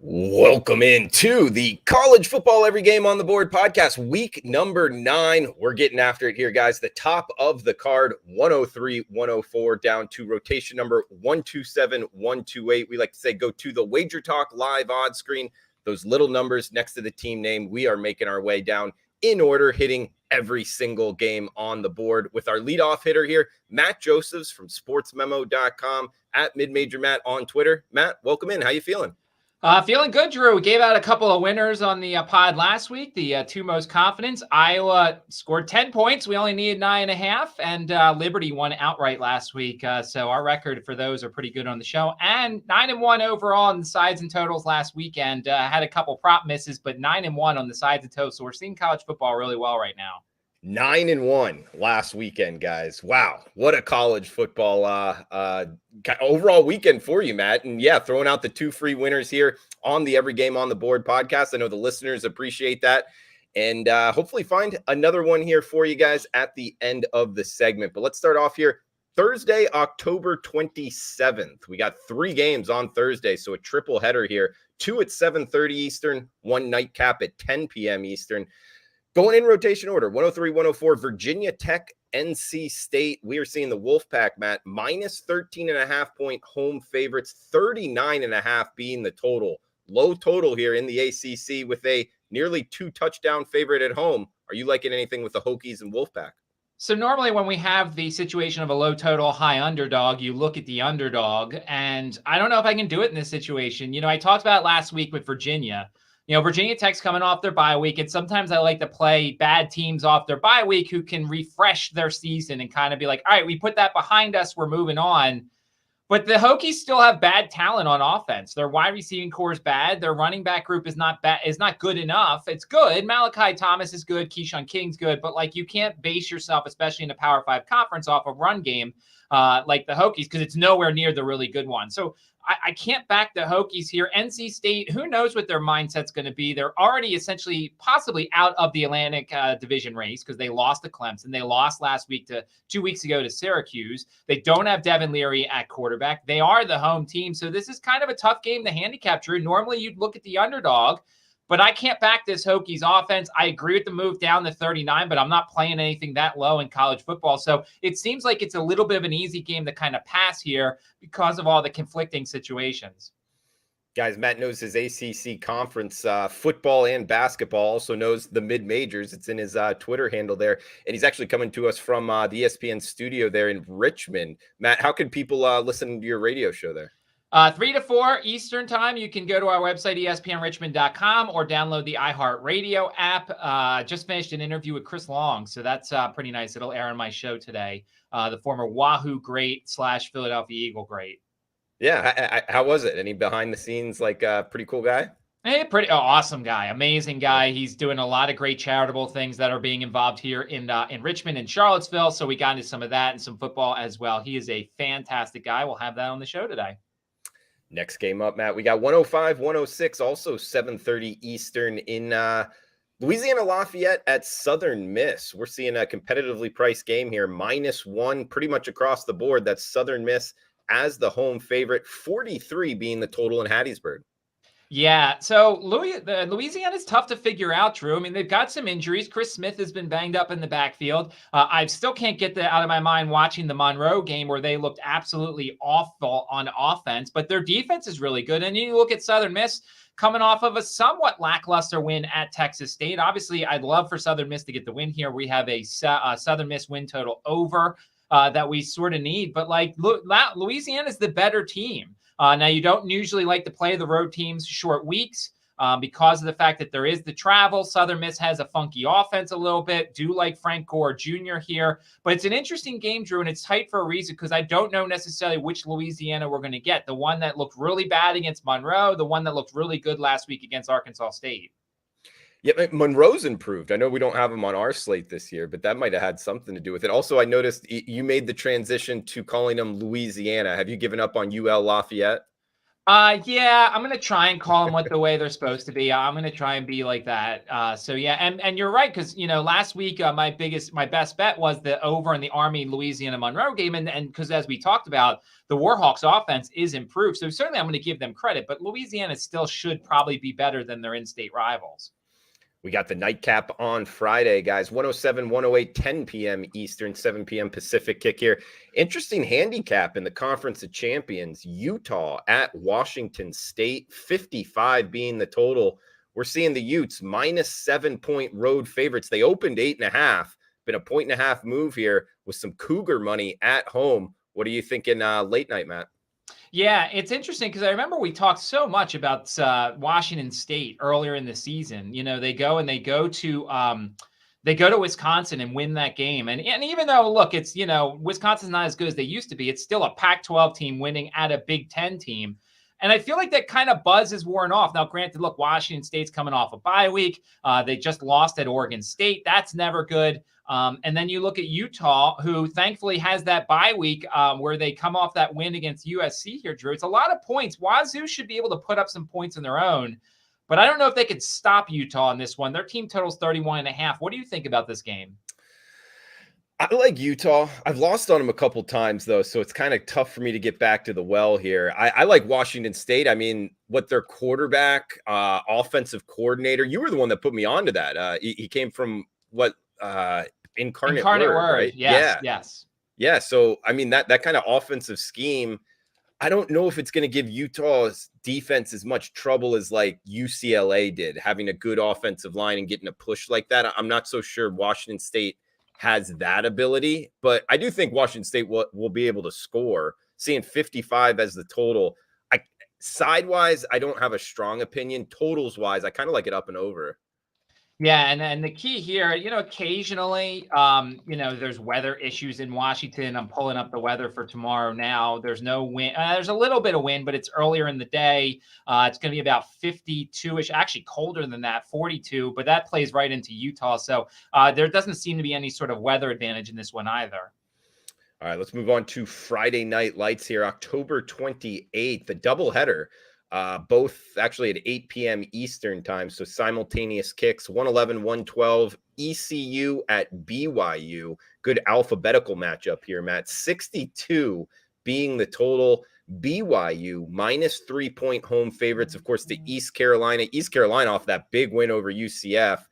Welcome into the College Football Every Game on the Board podcast, week number 9. We're getting after it here, guys. The top of the card, 103, 104, down to rotation number 127, 128. We like to say go to the Wager Talk live odds screen. Those little numbers next to the team name. We are making our way down in order, hitting every single game on the board with our leadoff hitter here, Matt Josephs from sportsmemo.com, at Midmajor Matt on Twitter. Matt, welcome in. How you feeling? Feeling good, Drew. We gave out a couple of winners on the pod last week. The two most confident. Iowa scored 10 points. We only needed 9.5. And Liberty won outright last week. So our record for those are pretty good on the show. And 9-1 overall on the sides and totals last weekend. Had a couple prop misses, but 9-1 on the sides and totals. So we're seeing college football really well right now. 9-1 last weekend, guys. Wow, what a college football overall weekend for you, Matt. And yeah, throwing out the 2 free winners here on the Every Game on the Board podcast. I know the listeners appreciate that. And hopefully find another one here for you guys at the end of the segment. But let's start off here. Thursday, October 27th. We got 3 games on Thursday, so a triple header here. 2 at 7:30 Eastern, 1 nightcap at 10 p.m. Eastern. Going in rotation order, 103, 104, Virginia Tech, NC State. We are seeing the Wolfpack, Matt, minus 13.5 point home favorites, 39.5 being the total. Low total here in the ACC with a nearly 2 touchdown favorite at home. Are you liking anything with the Hokies and Wolfpack? So normally when we have the situation of a low total, high underdog, you look at the underdog. And I don't know if I can do it in this situation. I talked about it last week with Virginia. Virginia Tech's coming off their bye week, and sometimes I like to play bad teams off their bye week who can refresh their season and kind of be like, all right, we put that behind us, we're moving on. But the Hokies still have bad talent on offense. Their wide receiving core is bad. Their running back group is not bad, is not good enough. It's good. Malachi Thomas is good. Keyshawn King's good. But you can't base yourself, especially in a Power 5 conference, off a run game like the Hokies because it's nowhere near the really good one. So I can't back the Hokies here. NC State, who knows what their mindset's going to be? They're already essentially possibly out of the Atlantic division race because they lost to Clemson. They lost last week 2 weeks ago to Syracuse. They don't have Devin Leary at quarterback. They are the home team. So this is kind of a tough game to handicap, Drew. Normally you'd look at the underdog, but I can't back this Hokies offense. I agree with the move down to 39, but I'm not playing anything that low in college football. So it seems like it's a little bit of an easy game to kind of pass here because of all the conflicting situations. Guys, Matt knows his ACC conference football and basketball, also knows the mid-majors. It's in his Twitter handle there. And he's actually coming to us from the ESPN studio there in Richmond. Matt, how can people listen to your radio show there? 3 to 4 Eastern time. You can go to our website, espnrichmond.com, or download the iHeartRadio app. Just finished an interview with Chris Long, so that's pretty nice. It'll air on my show today. The former Wahoo great / Philadelphia Eagle great. Yeah, how was it? Any behind the scenes, pretty cool guy? Hey, awesome guy, amazing guy. He's doing a lot of great charitable things that are being involved here in Richmond and Charlottesville. So we got into some of that and some football as well. He is a fantastic guy. We'll have that on the show today. Next game up, Matt, we got 105, 106, also 7:30 Eastern in Louisiana Lafayette at Southern Miss. We're seeing a competitively priced game here, -1 pretty much across the board. That's Southern Miss as the home favorite, 43 being the total in Hattiesburg. Yeah, so Louisiana's tough to figure out, Drew. I mean, they've got some injuries. Chris Smith has been banged up in the backfield. I still can't get that out of my mind watching the Monroe game where they looked absolutely awful on offense, but their defense is really good. And you look at Southern Miss coming off of a somewhat lackluster win at Texas State. Obviously, I'd love for Southern Miss to get the win here. We have a Southern Miss win total over that we sort of need, but Louisiana's the better team. Now, you don't usually like to play the road teams short weeks because of the fact that there is the travel. Southern Miss has a funky offense a little bit. Do like Frank Gore Jr. here. But it's an interesting game, Drew, and it's tight for a reason because I don't know necessarily which Louisiana we're going to get. The one that looked really bad against Monroe, the one that looked really good last week against Arkansas State. Yeah, Monroe's improved. I know we don't have him on our slate this year, but that might have had something to do with it. Also, I noticed you made the transition to calling them Louisiana. Have you given up on UL Lafayette? Yeah, I'm gonna try and call them what the way they're supposed to be. I'm gonna try and be like that. So yeah, and you're right because last week my best bet was the over in the Army Louisiana Monroe game, and because as we talked about, the Warhawks offense is improved. So certainly I'm going to give them credit, but Louisiana still should probably be better than their in-state rivals. We got the nightcap on Friday, guys. 107, 108, 10 p.m. Eastern, 7 p.m. Pacific kick here. Interesting handicap in the Conference of Champions. Utah at Washington State, 55 being the total. We're seeing the Utes minus 7-point road favorites. They opened 8.5. Been a 1.5 move here with some Cougar money at home. What are you thinking late night, Matt? Yeah, it's interesting because I remember we talked so much about Washington State earlier in the season. They go to Wisconsin and win that game. And even though, look, it's Wisconsin's not as good as they used to be, it's still a Pac-12 team winning at a Big Ten team. And I feel like that kind of buzz is worn off. Now, granted, look, Washington State's coming off a bye week. They just lost at Oregon State. That's never good. And then you look at Utah, who thankfully has that bye week where they come off that win against USC here, Drew. It's a lot of points. Wazoo should be able to put up some points on their own, but I don't know if they could stop Utah in this one. Their team total's 31.5. What do you think about this game? I like Utah. I've lost on them a couple times, though, so it's kind of tough for me to get back to the well here. I like Washington State. I mean, what their quarterback, offensive coordinator, you were the one that put me onto that. He came from what? Incarnate Word, right? Yes. Yeah. So, I mean, that kind of offensive scheme, I don't know if it's going to give Utah's defense as much trouble as like UCLA did, having a good offensive line and getting a push like that. I'm not so sure Washington State has that ability, but I do think Washington State will be able to score. Seeing 55 as the total, sidewise, I don't have a strong opinion. Totals wise, I kind of like it up and over. Yeah, and the key here, occasionally, there's weather issues in Washington. I'm pulling up the weather for tomorrow now. There's no wind. There's a little bit of wind, but it's earlier in the day. It's going to be about 52-ish, actually colder than that, 42, but that plays right into Utah. So there doesn't seem to be any sort of weather advantage in this one either. All right, let's move on to Friday Night Lights here, October 28th, the doubleheader. Both actually at 8 p.m. Eastern time, so simultaneous kicks, 111, 112, ECU at BYU. Good alphabetical matchup here, Matt. 62 being the total. BYU minus 3-point home favorites, of course, to East Carolina. East Carolina off that big win over UCF.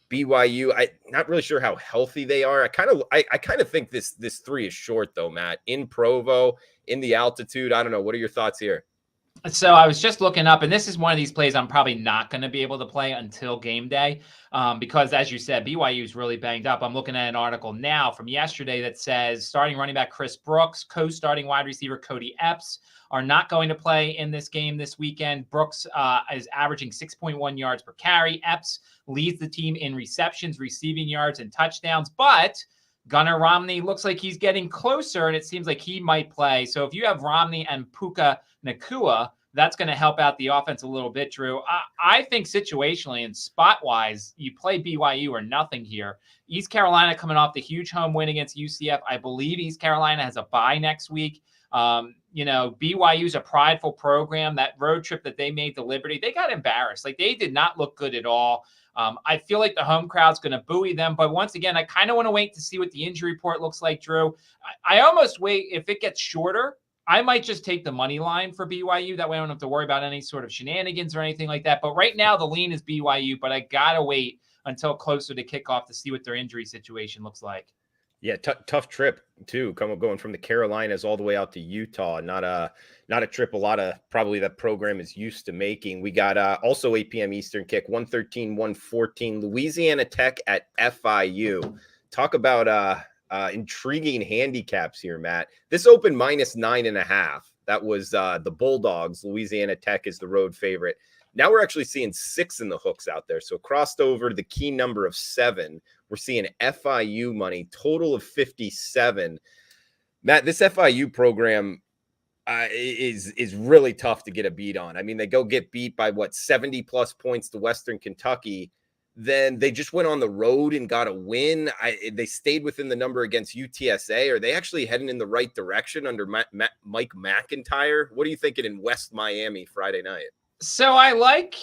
BYU, I'm not really sure how healthy they are. I kind of think this 3 is short, though, Matt. In Provo, in the altitude. I don't know. What are your thoughts here? So I was just looking up, and this is one of these plays I'm probably not going to be able to play until game day because, as you said, BYU is really banged up. I'm looking at an article now from yesterday that says starting running back Chris Brooks, co-starting wide receiver Cody Epps are not going to play in this game this weekend. Brooks is averaging 6.1 yards per carry. Epps leads the team in receptions, receiving yards, and touchdowns, but Gunnar Romney looks like he's getting closer, and it seems like he might play. So if you have Romney and Puka Nacua, that's going to help out the offense a little bit, Drew. I think situationally and spot-wise, you play BYU or nothing here. East Carolina coming off the huge home win against UCF. I believe East Carolina has a bye next week. BYU's a prideful program. That road trip that they made to Liberty, they got embarrassed. Like, they did not look good at all. I feel like the home crowd's going to buoy them. But once again, I kind of want to wait to see what the injury report looks like, Drew. I almost wait. If it gets shorter, I might just take the money line for BYU. That way I don't have to worry about any sort of shenanigans or anything like that. But right now, the lean is BYU. But I got to wait until closer to kickoff to see what their injury situation looks like. Yeah, tough trip too. Going from the Carolinas all the way out to Utah. Not a trip a lot of probably that program is used to making. We got also 8 p.m. Eastern kick, 113, 114. Louisiana Tech at FIU. Talk about intriguing handicaps here, Matt. This opened minus 9.5. That was the Bulldogs. Louisiana Tech is the road favorite. Now we're actually seeing 6 in the hooks out there. So crossed over to the key number of 7. We're seeing FIU money, total of 57. Matt, this FIU program is really tough to get a beat on. I mean, they go get beat by 70 plus points to Western Kentucky. then they just went on the road and got a win. They stayed within the number against UTSA. Are they actually heading in the right direction under Mike McIntyre? What are you thinking in West Miami Friday night? So I like,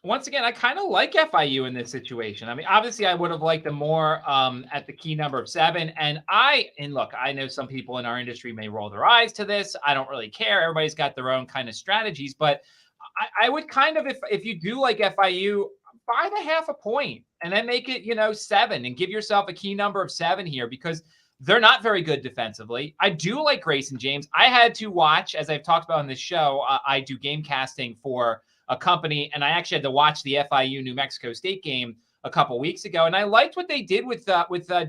once again, I kind of like FIU in this situation. I mean, obviously, I would have liked them more at the key number of 7. And look, I know some people in our industry may roll their eyes to this. I don't really care. Everybody's got their own kind of strategies. But I would kind of, if you do like FIU, buy the half a point and then make it, 7 and give yourself a key number of 7 here, because they're not very good defensively. I do like Grayson James. I had to watch, as I've talked about on this show, I do game casting for a company, and I actually had to watch the FIU New Mexico State game a couple weeks ago, and I liked what they did with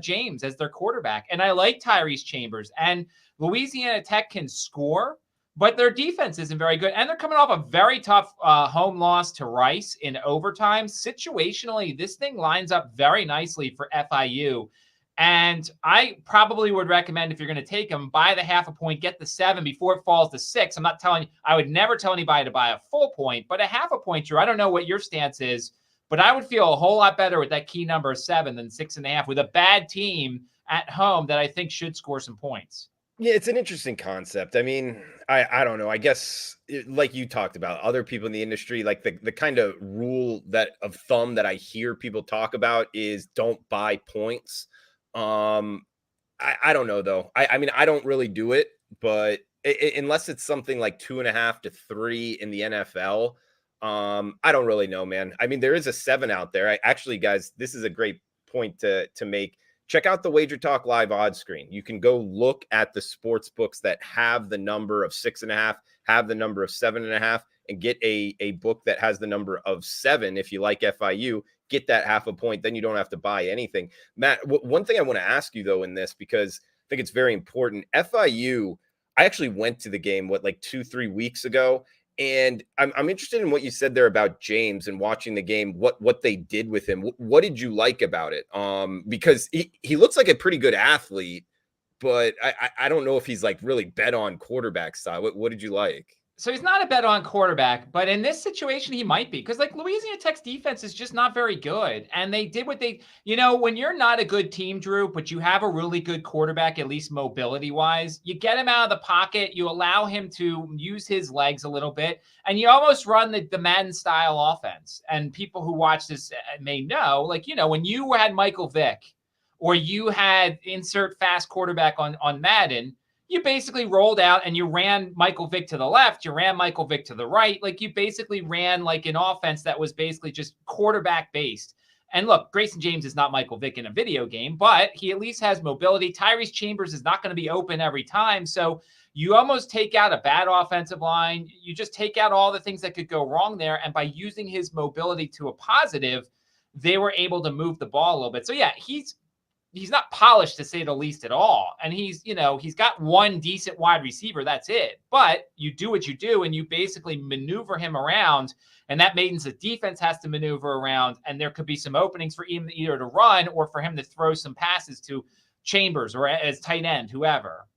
James as their quarterback, and I like Tyrese Chambers. And Louisiana Tech can score, but their defense isn't very good, and they're coming off a very tough home loss to Rice in overtime. Situationally, this thing lines up very nicely for FIU. And I probably would recommend, if you're going to take them, buy the half a point, get the 7 before it falls to 6. I'm not telling you, I would never tell anybody to buy a full point, but a half a point, Drew. I don't know what your stance is, but I would feel a whole lot better with that key number of 7 than 6.5 with a bad team at home that I think should score some points. Yeah, it's an interesting concept. I mean, I don't know. I guess like you talked about, other people in the industry, like the kind of rule of thumb that I hear people talk about is don't buy points. I don't know though. I mean, I don't really do it, but unless it's something like 2.5 to 3 in the NFL, I don't really know, man. I mean, there is a 7 out there. Actually, guys, this is a great point to make. Check out the Wager Talk live odds screen. You can go look at the sports books that have the number of 6.5, have the number of 7.5, and get a book that has the number of 7. If you like FIU, get that half a point. Then you don't have to buy anything. Matt, one thing I want to ask you though in this, because I think it's very important. FIU, I actually went to the game, like 2-3 weeks ago. And I'm interested in what you said there about James and watching the game, what they did with him. What did you like about it? Because he looks like a pretty good athlete, but I don't know if he's like really bet on quarterback style. What did you like? So he's not a bet on quarterback, but in this situation, he might be, because like Louisiana Tech's defense is just not very good. And they did what they, when you're not a good team, Drew, but you have a really good quarterback, at least mobility wise, you get him out of the pocket, you allow him to use his legs a little bit, and you almost run the Madden style offense. And people who watch this may know, like, when you had Michael Vick or you had insert fast quarterback on Madden, you basically rolled out and you ran Michael Vick to the left, you ran Michael Vick to the right. Like, you basically ran like an offense that was basically just quarterback based. And look, Grayson James is not Michael Vick in a video game, but he at least has mobility. Tyrese Chambers is not going to be open every time. So you almost take out a bad offensive line. You just take out all the things that could go wrong there. And by using his mobility to a positive, they were able to move the ball a little bit. So yeah, he's not polished, to say the least, at all. And he's got one decent wide receiver. That's it. But you do what you do, and you basically maneuver him around. And that means the defense has to maneuver around. And there could be some openings for either to run or for him to throw some passes to Chambers or as tight end, whoever.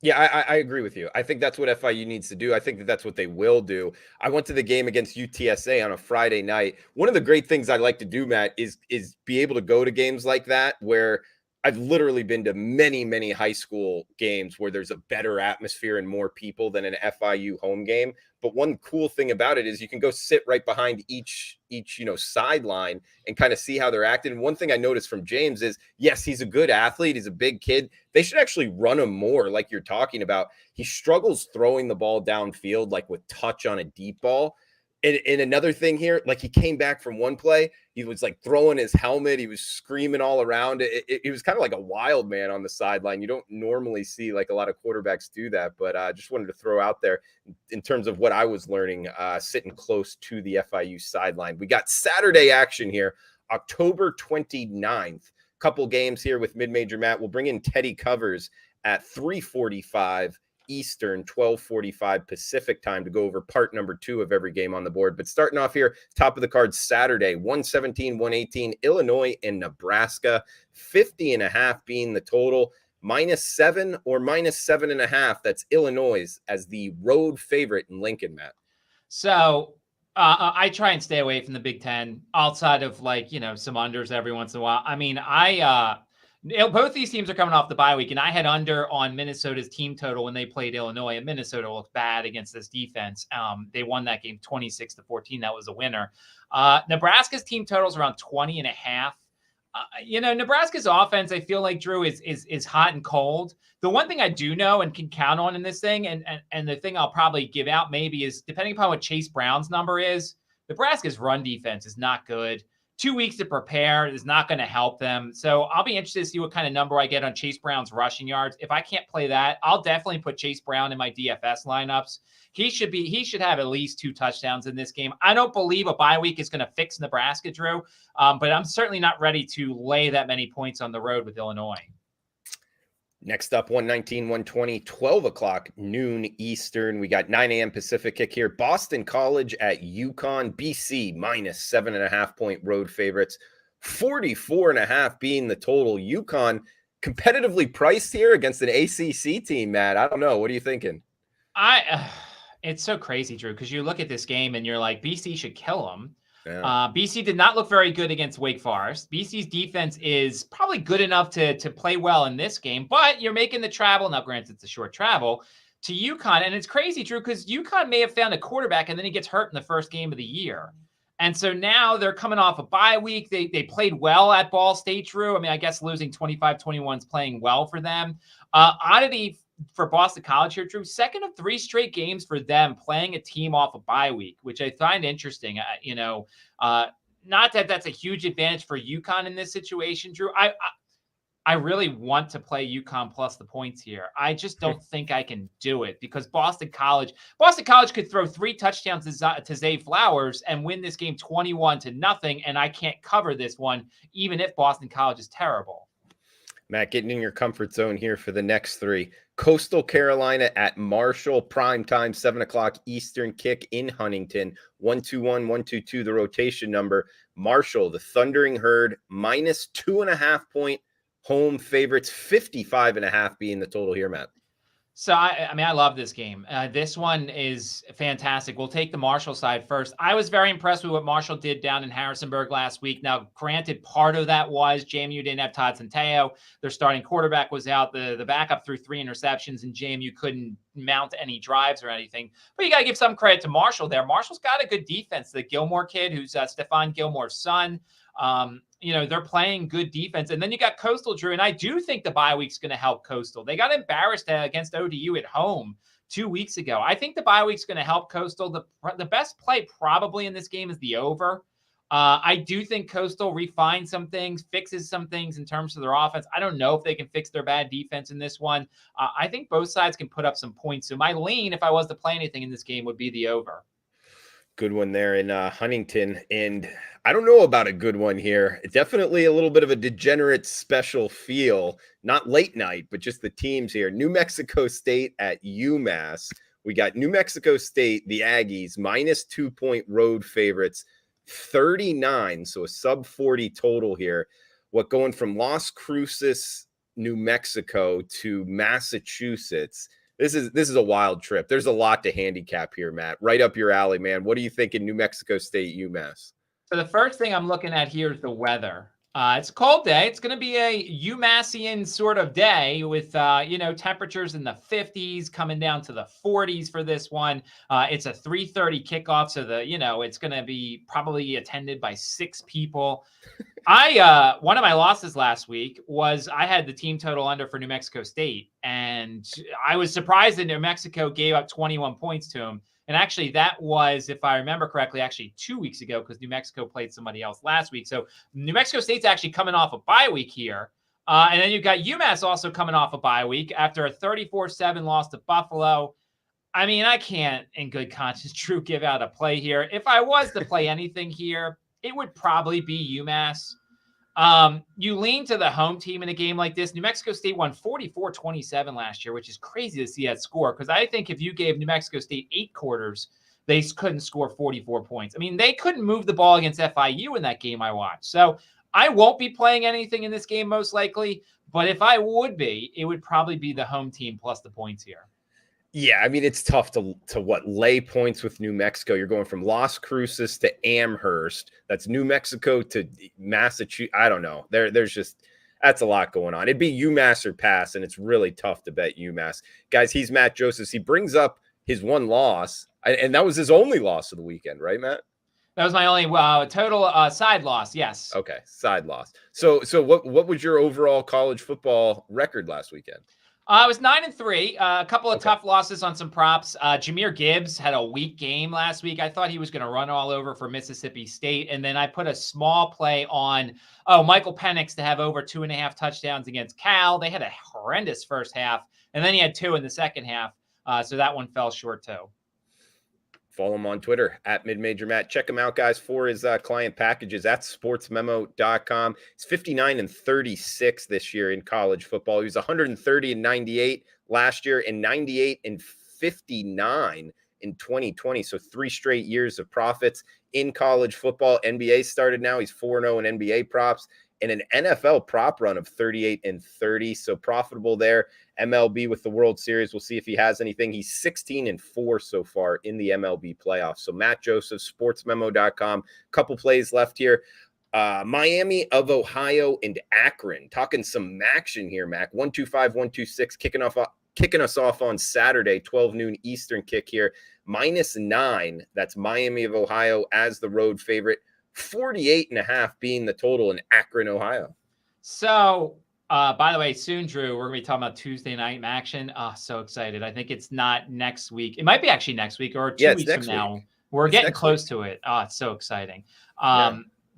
Yeah, I agree with you. I think that's what FIU needs to do. I think that's what they will do. I went to the game against UTSA on a Friday night. One of the great things I like to do, Matt, is be able to go to games like that, where I've literally been to many, many high school games where there's a better atmosphere and more people than an FIU home game. But one cool thing about it is you can go sit right behind each sideline and kind of see how they're acting. And one thing I noticed from James is, yes, he's a good athlete. He's a big kid. They should actually run him more, like you're talking about. He struggles throwing the ball downfield, like with touch on a deep ball. And another thing here, like, he came back from one play, he was like throwing his helmet, he was screaming all around. It was kind of like a wild man on the sideline. You don't normally see like a lot of quarterbacks do that, but I just wanted to throw out there in terms of what I was learning sitting close to the FIU sideline. We got Saturday action here, October 29th. Couple games here with Mid-Major Matt. We'll bring in Teddy Covers at 3:45 Eastern, 12:45 Pacific time to go over part number 2 of every game on the board. But starting off here, top of the card Saturday, 117, 118, Illinois and Nebraska, 50.5 being the total, -7 or -7.5. That's Illinois as the road favorite in Lincoln, Matt. So I try and stay away from the Big Ten outside of like, some unders every once in a while. I mean, both these teams are coming off the bye week, and I had under on Minnesota's team total when they played Illinois, and Minnesota looked bad against this defense. They won that game 26-14. That was a winner. Nebraska's team total is around 20.5. Nebraska's offense, I feel like, Drew, is hot and cold. The one thing I do know and can count on in this thing, and the thing I'll probably give out maybe is, depending upon what Chase Brown's number is, Nebraska's run defense is not good. 2 weeks to prepare is not going to help them. So I'll be interested to see what kind of number I get on Chase Brown's rushing yards. If I can't play that, I'll definitely put Chase Brown in my DFS lineups. He should have at least 2 touchdowns in this game. I don't believe a bye week is going to fix Nebraska, Drew, but I'm certainly not ready to lay that many points on the road with Illinois. Next up, 119, 120, 12 o'clock noon Eastern. We got 9 a.m. Pacific kick here. Boston College at UConn. BC minus 7.5-point road favorites. 44.5 being the total. UConn competitively priced here against an ACC team, Matt. I don't know. What are you thinking? It's so crazy, Drew, because you look at this game and you're like, BC should kill them. Yeah. BC did not look very good against Wake Forest. BC's defense is probably good enough to play well in this game, but you're making the travel. Now, granted, it's a short travel to UConn. And it's crazy, Drew, because UConn may have found a quarterback and then he gets hurt in the first game of the year. And so now they're coming off a bye week. They played well at Ball State, Drew. I mean, I guess losing 25-21 is playing well for them. Oddity for Boston College here, Drew, second of 3 straight games for them playing a team off a bye week, which I find interesting. Not that that's a huge advantage for UConn in this situation, Drew. I really want to play UConn plus the points here. I just don't think I can do it because Boston College could throw 3 touchdowns to Zay Flowers and win this game 21-0, and I can't cover this one, even if Boston College is terrible. Matt, getting in your comfort zone here for the next 3. Coastal Carolina at Marshall, primetime, 7 o'clock Eastern kick in Huntington. 121, 122, the rotation number. Marshall, the Thundering Herd, minus 2.5-point home favorites, 55.5 being the total here, Matt. So, I love this game. This one is fantastic. We'll take the Marshall side first. I was very impressed with what Marshall did down in Harrisonburg last week. Now, granted, part of that was JMU didn't have Todd Centeio. Their starting quarterback was out. The backup threw 3 interceptions, and JMU couldn't mount any drives or anything. But you got to give some credit to Marshall there. Marshall's got a good defense. The Gilmore kid, who's Stephon Gilmore's son, they're playing good defense. And then you got Coastal, Drew, and I do think the bye week's going to help Coastal. They got embarrassed against ODU at home 2 weeks ago. I think the bye week's going to help Coastal. The best play probably in this game is the over. I do think Coastal refines some things, fixes some things in terms of their offense. I don't know if they can fix their bad defense in this one. I think both sides can put up some points. So my lean, if I was to play anything in this game, would be the over. Good one there in Huntington. And I don't know about a good one here. Definitely a little bit of a degenerate special feel. Not late night, but just the teams here. New Mexico State at UMass. We got New Mexico State, the Aggies, minus 2-point road favorites, 39. So a sub 40 total here. What, going from Las Cruces, New Mexico to Massachusetts? This is a wild trip. There's a lot to handicap here, Matt. Right up your alley, man. What do you think in New Mexico State, UMass? So the first thing I'm looking at here is the weather. It's a cold day. It's going to be a UMassian sort of day with, temperatures in the 50s coming down to the 40s for this one. It's a 3:30 kickoff. So it's going to be probably attended by 6 people. One of my losses last week was I had the team total under for New Mexico State, and I was surprised that New Mexico gave up 21 points to them. And actually, that was, if I remember correctly, 2 weeks ago because New Mexico played somebody else last week. So New Mexico State's actually coming off a bye week here. And then you've got UMass also coming off a bye week after a 34-7 loss to Buffalo. I mean, I can't, in good conscience, Drew, give out a play here. If I was to play anything here, it would probably be UMass. You lean to the home team in a game like this. New Mexico State won 44-27 last year, which is crazy to see that score. Because I think if you gave New Mexico State 8 quarters, they couldn't score 44 points. I mean, they couldn't move the ball against FIU in that game I watched. So I won't be playing anything in this game most likely. But if I would be, it would probably be the home team plus the points here. Yeah, I mean, it's tough to lay points with New Mexico. You're going from Las Cruces to Amherst. That's New Mexico to Massachusetts. I don't know. There's just that's a lot going on. It'd be UMass or pass, and it's really tough to bet UMass. Guys, he's Matt Joseph. He brings up his one loss, and that was his only loss of the weekend, right, Matt? That was my only total side loss. Yes. Okay, side loss. So what was your overall college football record last weekend? I was 9-3. A couple of Okay. tough losses on some props. Jahmyr Gibbs had a weak game last week. I thought he was going to run all over for Mississippi State. And then I put a small play on, Michael Penix to have over 2.5 touchdowns against Cal. They had a horrendous first half, and then he had 2 in the second half. So that one fell short too. Follow him on Twitter at MidMajorMatt. Check him out, guys, for his client packages at sportsmemo.com. He's 59-36 this year in college football. He was 130-98 last year and 98-59 in 2020. So 3 straight years of profits in college football. NBA started now. He's 4-0 in NBA props and an NFL prop run of 38-30. So profitable there. MLB with the World Series. We'll see if he has anything. He's 16-4 so far in the MLB playoffs. So Matt Joseph, sportsmemo.com. Couple plays left here. Miami of Ohio and Akron. Talking some action here, Mac. 125-126 kicking us off on Saturday, 12 noon Eastern kick here. -9. That's Miami of Ohio as the road favorite. 48.5 being the total in Akron, Ohio. So, by the way, soon, Drew, we're going to be talking about Tuesday night action. So excited. I think it's not next week. It might be actually next week or 2 weeks from now. We're getting close to it. Oh, it's so exciting.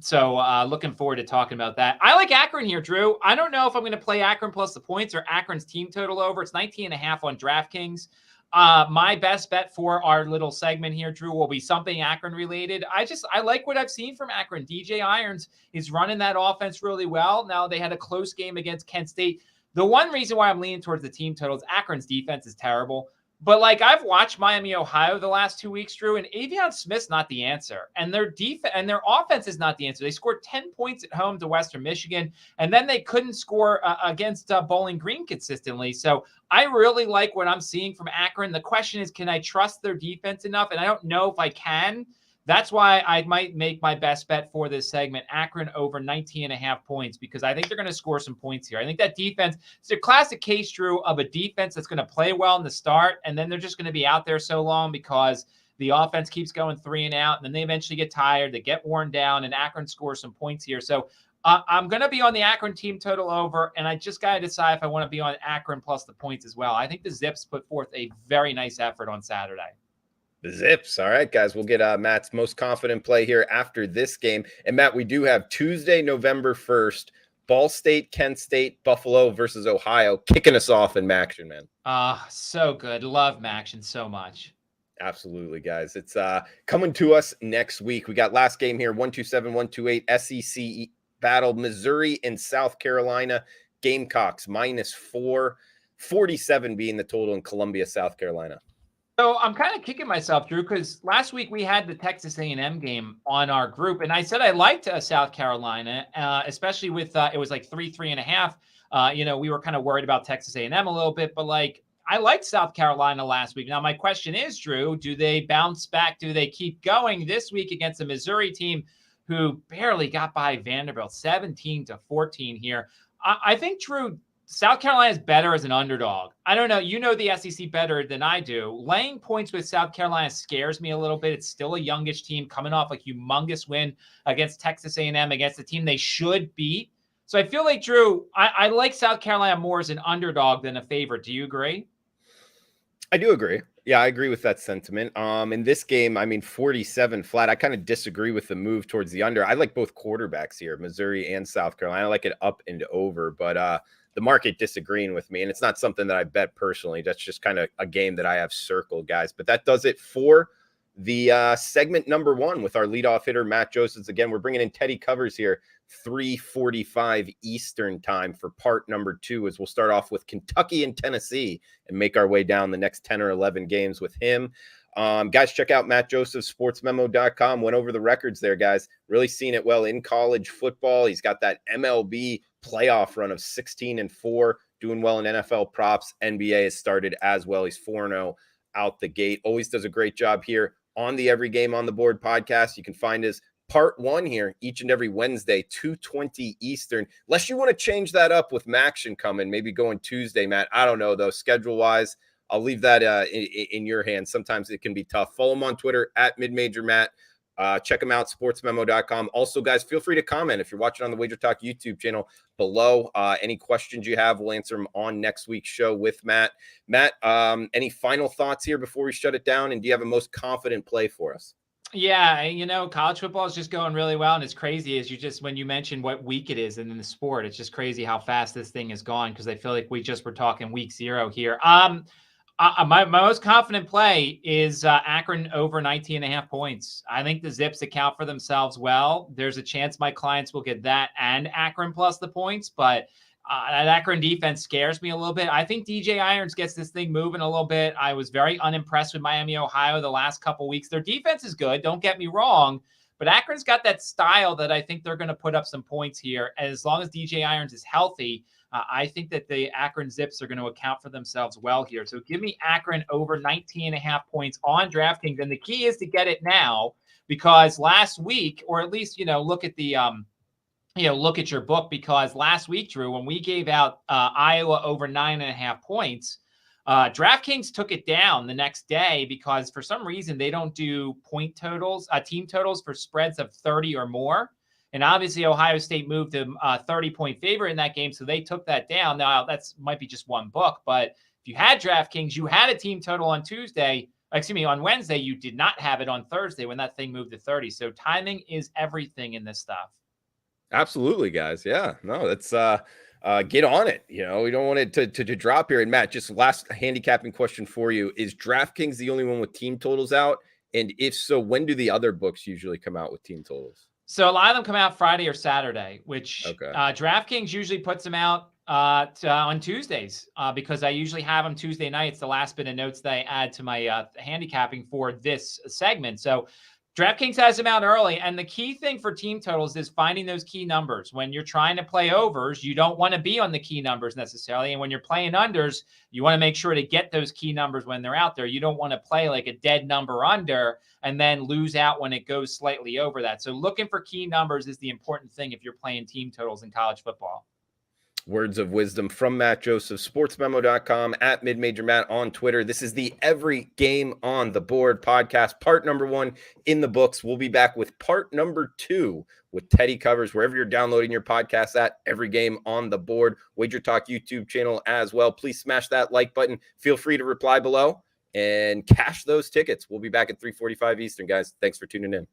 So looking forward to talking about that. I like Akron here, Drew. I don't know if I'm going to play Akron plus the points or Akron's team total over. It's 19.5 on DraftKings. My best bet for our little segment here, Drew, will be something Akron related. I like what I've seen from Akron. DJ Irons is running that offense really well. Now they had a close game against Kent State. The one reason why I'm leaning towards the team total is Akron's defense is terrible. But like I've watched Miami, Ohio the last 2 weeks, Drew, and Avion Smith's not the answer. And their defense and their offense is not the answer. They scored 10 points at home to Western Michigan, and then they couldn't score against Bowling Green consistently. So I really like what I'm seeing from Akron. The question is, can I trust their defense enough? And I don't know if I can. That's why I might make my best bet for this segment, Akron over 19.5 points, because I think they're going to score some points here. I think that defense, it's a classic case, Drew, of a defense that's going to play well in the start, and then they're just going to be out there so long because the offense keeps going 3 and out, and then they eventually get tired, they get worn down, and Akron scores some points here. So I'm going to be on the Akron team total over, and I just got to decide if I want to be on Akron plus the points as well. I think the Zips put forth a very nice effort on Saturday. The Zips. All right, guys. We'll get Matt's most confident play here after this game. And Matt, we do have Tuesday, November 1st, Ball State, Kent State, Buffalo versus Ohio, kicking us off in Maction, man. So good. Love Maction so much. Absolutely, guys. It's coming to us next week. We got last game here, 127, 128, SEC battle, Missouri and South Carolina. Gamecocks -4, 47 being the total in Columbia, South Carolina. So I'm kind of kicking myself, Drew, because last week we had the Texas A&M game on our group, and I said I liked South Carolina, especially with it was like 3.5. We were kind of worried about Texas A&M a little bit, but like I liked South Carolina last week. Now my question is, Drew, do they bounce back? Do they keep going this week against a Missouri team who barely got by Vanderbilt, 17-14 here? I think, Drew, South Carolina is better as an underdog. I don't know. You know the SEC better than I do. Laying points with South Carolina scares me a little bit. It's still a youngish team coming off a humongous win against Texas A&M, against the team they should beat. So I feel like, Drew, I like South Carolina more as an underdog than a favorite. Do you agree? I do agree. Yeah, I agree with that sentiment. In this game, I mean, 47 flat. I kind of disagree with the move towards the under. I like both quarterbacks here, Missouri and South Carolina. I like it up and over, but the market disagreeing with me, and it's not something that I bet personally. That's just kind of a game that I have circled, guys. But that does it for the segment number 1 with our leadoff hitter, Matt Josephs. Again, we're bringing in Teddy Covers here, 3:45 Eastern time for part number 2, as we'll start off with Kentucky and Tennessee and make our way down the next 10 or 11 games with him. Guys, check out Matt Josephs, sportsmemo.com. Went over the records there, guys. Really seen it well in college football. He's got that MLB playoff run of 16-4, doing well in NFL props. NBA has started as well. He's 4-0 out the gate. Always does a great job here on the Every Game on the Board podcast. You can find his part 1 here each and every Wednesday, 2:20 Eastern. Unless you want to change that up with Maction coming, maybe going Tuesday, Matt. I don't know, though, schedule-wise. I'll leave that in your hands. Sometimes it can be tough. Follow him on Twitter at MidMajorMatt. Check them out, sportsmemo.com. Also, guys, feel free to comment if you're watching on the Wager Talk YouTube channel below. Any questions you have, we'll answer them on next week's show with Matt. Matt, any final thoughts here before we shut it down? And do you have a most confident play for us? Yeah, college football is just going really well, and it's crazy when you mentioned what week it is in the sport, it's just crazy how fast this thing is gone, because I feel like we just were talking week 0 here. My most confident play is Akron over 19.5 points. I think the Zips account for themselves well. There's a chance my clients will get that and Akron plus the points, but that Akron defense scares me a little bit. I think DJ Irons gets this thing moving a little bit. I was very unimpressed with Miami, Ohio the last couple weeks. Their defense is good, don't get me wrong, but Akron's got that style that I think they're going to put up some points here. As long as DJ Irons is healthy, I think that the Akron Zips are going to account for themselves well here. So give me Akron over 19.5 points on DraftKings. And the key is to get it now, because last week, or at least, look at the, look at your book, because last week, Drew, when we gave out Iowa over 9.5 points, DraftKings took it down the next day because for some reason they don't do point totals, team totals for spreads of 30 or more. And obviously Ohio State moved to 30-point favorite in that game, so they took that down. Now that's might be just one book, but if you had DraftKings, you had a team total on on Wednesday. You did not have it on Thursday when that thing moved to 30. So timing is everything in this stuff. Absolutely, guys. Yeah, no, that's get on it. We don't want it to drop here. And Matt, just last handicapping question for you: is DraftKings the only one with team totals out? And if so, when do the other books usually come out with team totals? So a lot of them come out Friday or Saturday, which DraftKings usually puts them out on Tuesdays because I usually have them Tuesday nights. The last bit of notes that I add to my handicapping for this segment. So DraftKings has them out early, and the key thing for team totals is finding those key numbers. When you're trying to play overs, you don't want to be on the key numbers necessarily, and when you're playing unders, you want to make sure to get those key numbers when they're out there. You don't want to play like a dead number under and then lose out when it goes slightly over that. So looking for key numbers is the important thing if you're playing team totals in college football. Words of wisdom from Matt Joseph, sportsmemo.com, at MidMajorMatt on Twitter. This is the Every Game on the Board podcast, part number 1 in the books. We'll be back with part number 2 with Teddy Covers, wherever you're downloading your podcast at. Every Game on the Board, Wager Talk YouTube channel as well. Please smash that like button. Feel free to reply below and cash those tickets. We'll be back at 3:45 Eastern, guys. Thanks for tuning in.